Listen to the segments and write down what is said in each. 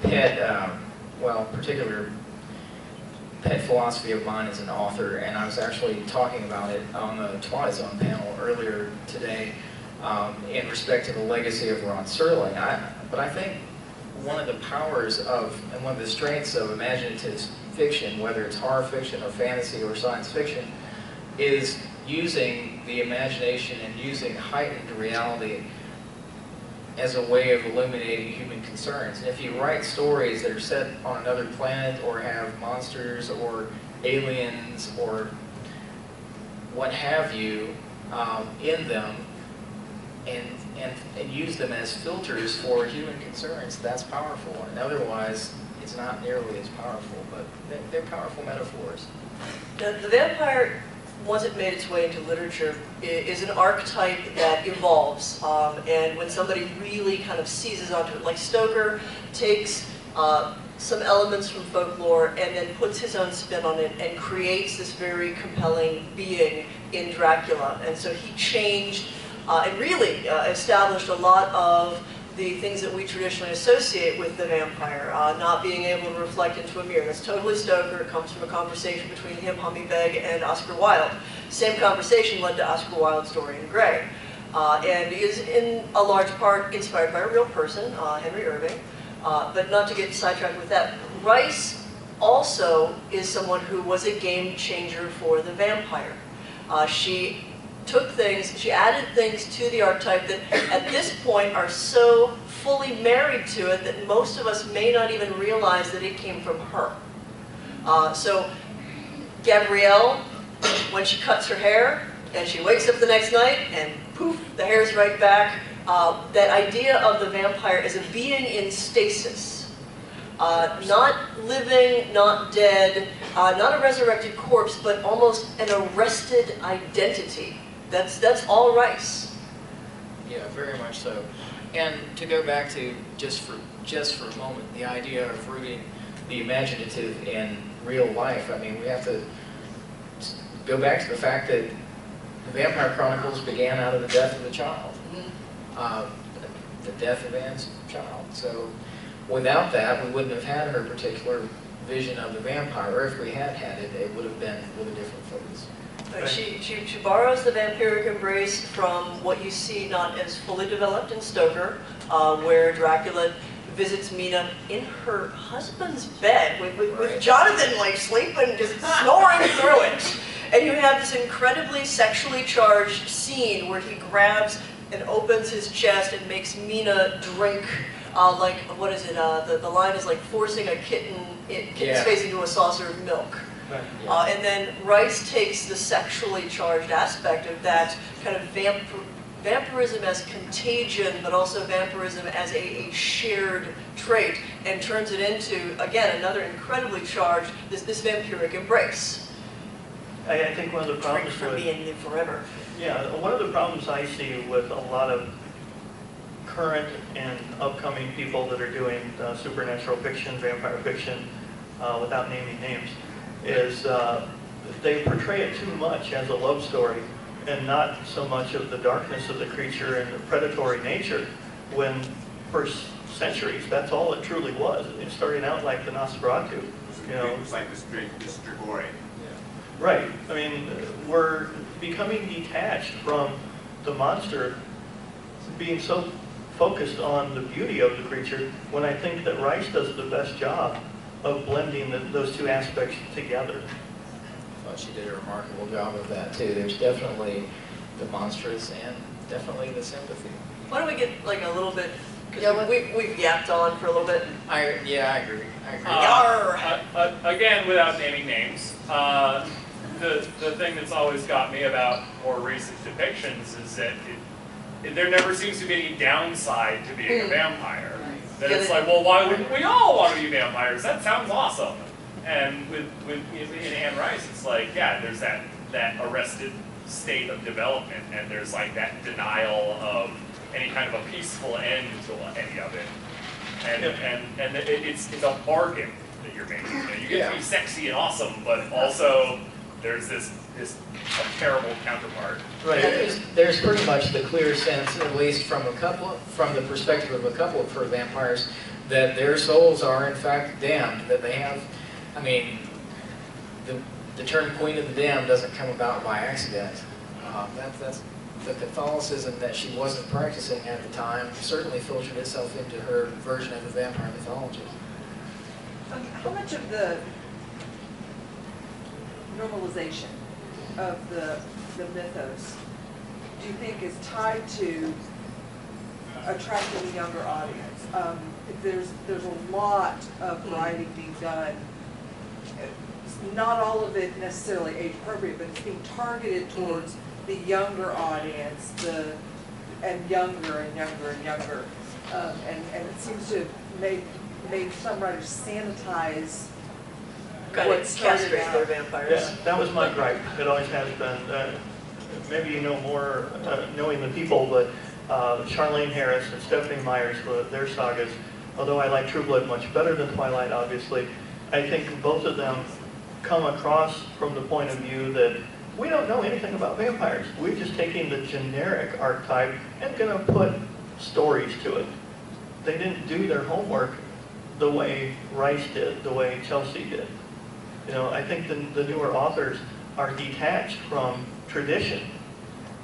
pet, particular pet philosophy of mine as an author, and I was actually talking about it on the Twilight Zone panel earlier today in respect to the legacy of Ron Serling. But I think one of the powers of, and one of the strengths of imaginative fiction, whether it's horror fiction or fantasy or science fiction, is using the imagination and using heightened reality as a way of illuminating human concerns. And if you write stories that are set on another planet or have monsters or aliens or what have you in them, and use them as filters for human concerns, that's powerful. And otherwise, it's not nearly as powerful, but they're powerful metaphors. Now, the vampire, once it made its way into literature, is an archetype that evolves. And when somebody really kind of seizes onto it, like Stoker takes some elements from folklore and then puts his own spin on it and creates this very compelling being in Dracula. And so he changed and really established a lot of the things that we traditionally associate with the vampire, not being able to reflect into a mirror. That's totally Stoker. It comes from a conversation between him, Humpy Beg, and Oscar Wilde. Same conversation led to Oscar Wilde's Dorian Gray, and is in a large part inspired by a real person, Henry Irving. But not to get sidetracked with that, Rice also is someone who was a game changer for the vampire. She took things, she added things to the archetype that at this point are so fully married to it that most of us may not even realize that it came from her. So Gabrielle, when she cuts her hair and she wakes up the next night and poof, the hair's right back, that idea of the vampire as a being in stasis. Not living, not dead, not a resurrected corpse, but almost an arrested identity. That's all Rice. Yeah, very much so. And to go back to just for a moment, the idea of rooting the imaginative in real life. I mean, we have to go back to the fact that the Vampire Chronicles began out of the death of a child, the death of Anne's child. So without that, we wouldn't have had her particular vision of the vampire, or if we had had it, it would have been with a different focus. She borrows the vampiric embrace from what you see not as fully developed in Stoker, where Dracula visits Mina in her husband's bed with Jonathan like sleeping, just snoring through it. And you have this incredibly sexually charged scene where he grabs and opens his chest and makes Mina drink, like, what is it, the line is like forcing a kitten's face into a saucer of milk. Right. And then Rice takes the sexually charged aspect of that kind of vampirism as contagion, but also vampirism as a shared trait, and turns it into, again, another incredibly charged, this vampiric embrace. I think one of the problems for me and live forever. Yeah, one of the problems I see with a lot of current and upcoming people that are doing supernatural fiction, vampire fiction, without naming names, is they portray it too much as a love story and not so much of the darkness of the creature and the predatory nature, when for centuries that's all it truly was. It started out like the Nosferatu. It was like this Dragorian. Right. I mean, we're becoming detached from the monster, being so focused on the beauty of the creature, when I think that Rice does the best job of blending those two aspects together. I thought she did a remarkable job of that too. There's definitely the monstrous and definitely the sympathy. Why don't we get like a little bit, because we've yapped on for a little bit. I agree. Again, without naming names, the thing that's always got me about more recent depictions is that there never seems to be any downside to being a vampire. That it's like, well, why wouldn't we all want to be vampires? That sounds awesome. And in Anne Rice, it's like, yeah, there's that arrested state of development, and there's like that denial of any kind of a peaceful end to any of it. And it's a bargain that you're making. You get to be sexy and awesome, but also there's this terrible counterpart. Right. There's pretty much the clear sense, at least from the perspective of a couple of her vampires, that their souls are in fact damned, that they have, I mean, the term Queen of the Damned doesn't come about by accident. That's the Catholicism that she wasn't practicing at the time certainly filtered itself into her version of the vampire mythology. How much of the normalization of the mythos do you think is tied to attracting a younger audience? There's a lot of writing being done. Not all of it necessarily age appropriate, but it's being targeted towards the younger audience, and younger and younger and younger, and it seems to have made some writers sanitize Kind what of started castrate their out. vampires. Yeah, that was my gripe. It always has been. Maybe you know more knowing the people, but Charlene Harris and Stephanie Myers, their sagas, although I like True Blood much better than Twilight, obviously, I think both of them come across from the point of view that we don't know anything about vampires. We're just taking the generic archetype and going to put stories to it. They didn't do their homework the way Rice did, the way Chelsea did. You know, I think the newer authors are detached from tradition.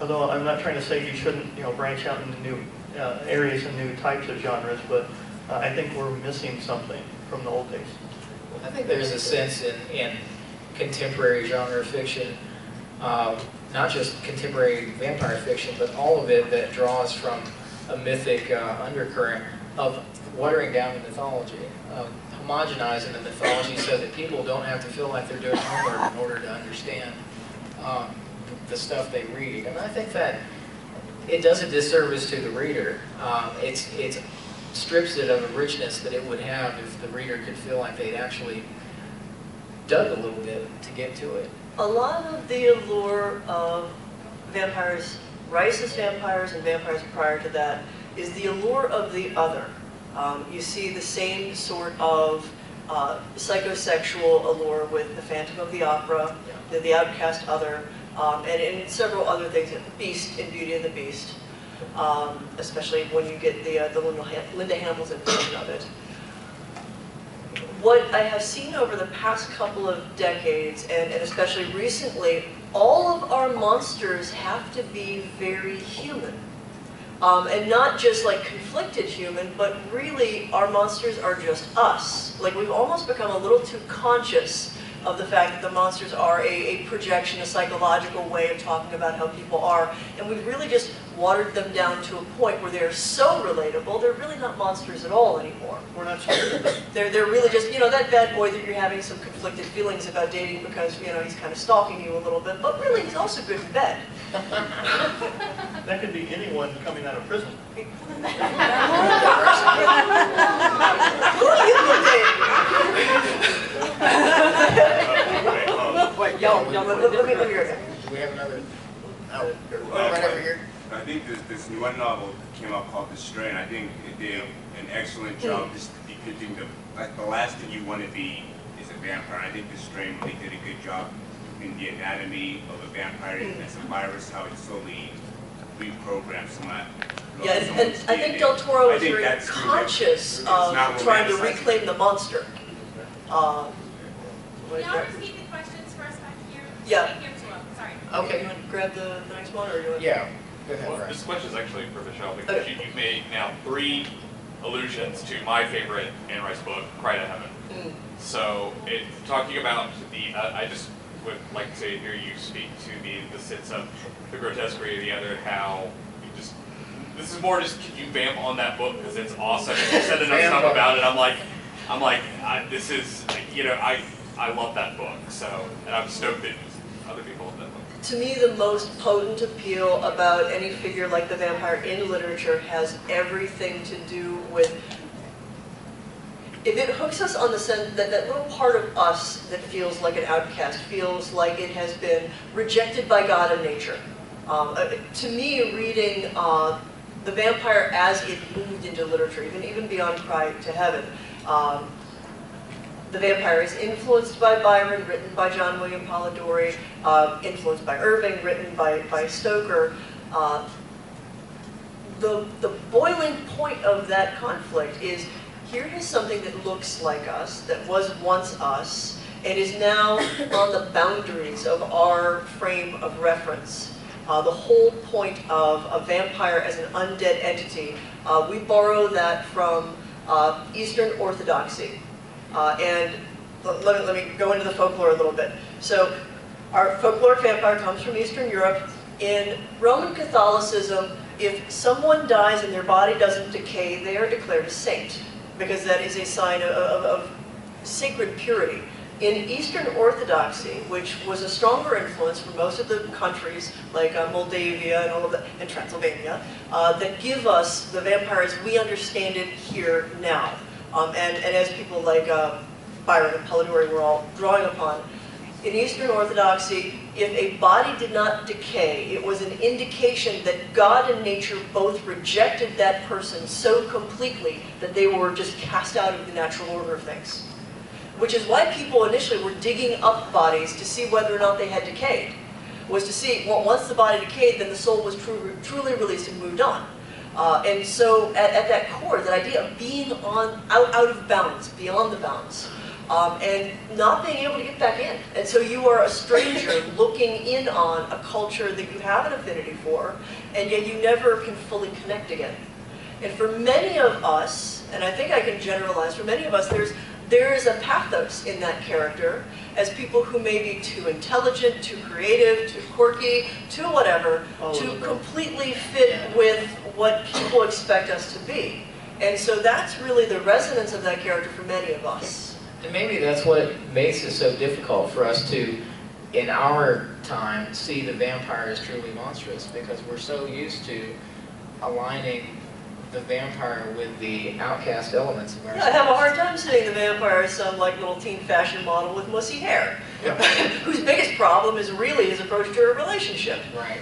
Although I'm not trying to say you shouldn't, branch out into new areas and new types of genres, but I think we're missing something from the old days. I think there's a sense in contemporary genre fiction, not just contemporary vampire fiction, but all of it that draws from a mythic undercurrent of watering down the mythology, homogenizing the mythology so that people don't have to feel like they're doing homework in order to understand the stuff they read. And I think that it does a disservice to the reader. It strips it of a richness that it would have if the reader could feel like they'd actually dug a little bit to get to it. A lot of the allure of vampires, Rice's vampires and vampires prior to that, is the allure of the other. You see the same sort of psychosexual allure with the Phantom of the Opera, the outcast other, and in several other things, Beast in Beauty and the Beast, especially when you get the Linda Hamilton version of it. What I have seen over the past couple of decades, and especially recently, all of our monsters have to be very human. And not just like conflicted human, but really our monsters are just us. Like we've almost become a little too conscious of the fact that the monsters are a projection, a psychological way of talking about how people are, and we've really just watered them down to a point where they're so relatable, they're really not monsters at all anymore. We're not scared of them. They're really just, that bad boy that you're having some conflicted feelings about dating because, he's kind of stalking you a little bit, but really he's also good in bed. That could be anyone coming out of prison. Who are you Wait, let me hear it. Do we have another? No, right over here. I think this one novel came out called The Strain. I think it did an excellent job just depicting the last thing you want to be is a vampire. I think The Strain really did a good job in the anatomy of a vampire as a virus, how it slowly reprograms someone. Yeah, and I think Del Toro was very conscious of trying to reclaim the monster. Can y'all repeat the questions for us back here? Yeah. Here too, sorry. Okay, you want to grab the next one, or you want? Yeah. Go ahead, Well, Bryce. this question is actually for Michelle because you've made now 3 allusions to my favorite Anne Rice book, Cry to Heaven. So, talking about I just would like to hear you speak to the sense of the grotesquerie of the other, how you just, this is more just, can you vamp on that book because it's awesome. You said enough stuff about it. I'm like, this is, I love that book. So, and I'm stoked that other people love that book. To me, the most potent appeal about any figure like the vampire in literature has everything to do with, if it hooks us on the sense that that little part of us that feels like an outcast, feels like it has been rejected by God and nature. To me, reading the vampire as it moved into literature, even beyond Cry to Heaven, the vampire is influenced by Byron, written by John William Polidori, influenced by Irving, written by Stoker. The boiling point of that conflict is here is something that looks like us, that was once us, and is now on the boundaries of our frame of reference. The whole point of a vampire as an undead entity, we borrow that from Eastern Orthodoxy. And let me go into the folklore a little bit. So our folkloric vampire comes from Eastern Europe. In Roman Catholicism, if someone dies and their body doesn't decay, they are declared a saint, because that is a sign of sacred purity. In Eastern Orthodoxy, which was a stronger influence from most of the countries, like Moldavia and all of that, and Transylvania, that give us the vampire as we understand it here now. And as people like Byron and Polidori were all drawing upon, in Eastern Orthodoxy, if a body did not decay, it was an indication that God and nature both rejected that person so completely that they were just cast out of the natural order of things. Which is why people initially were digging up bodies to see whether or not they had decayed. Was to see, well, once the body decayed, then the soul was truly released and moved on. And so at that core, that idea of being out of bounds, beyond the bounds, and not being able to get back in. And so you are a stranger looking in on a culture that you have an affinity for, and yet you never can fully connect again. And for many of us, and I think I can generalize, for many of us, there is a pathos in that character as people who may be too intelligent, too creative, too quirky, too whatever, to completely fit with what people expect us to be. And so that's really the resonance of that character for many of us. And maybe that's what makes it so difficult for us to, in our time, see the vampire as truly monstrous, because we're so used to aligning the vampire with the outcast elements of our I have a hard time seeing the vampire as some like little teen fashion model with mussy hair, Yeah. whose biggest problem is really his approach to a relationship. Right.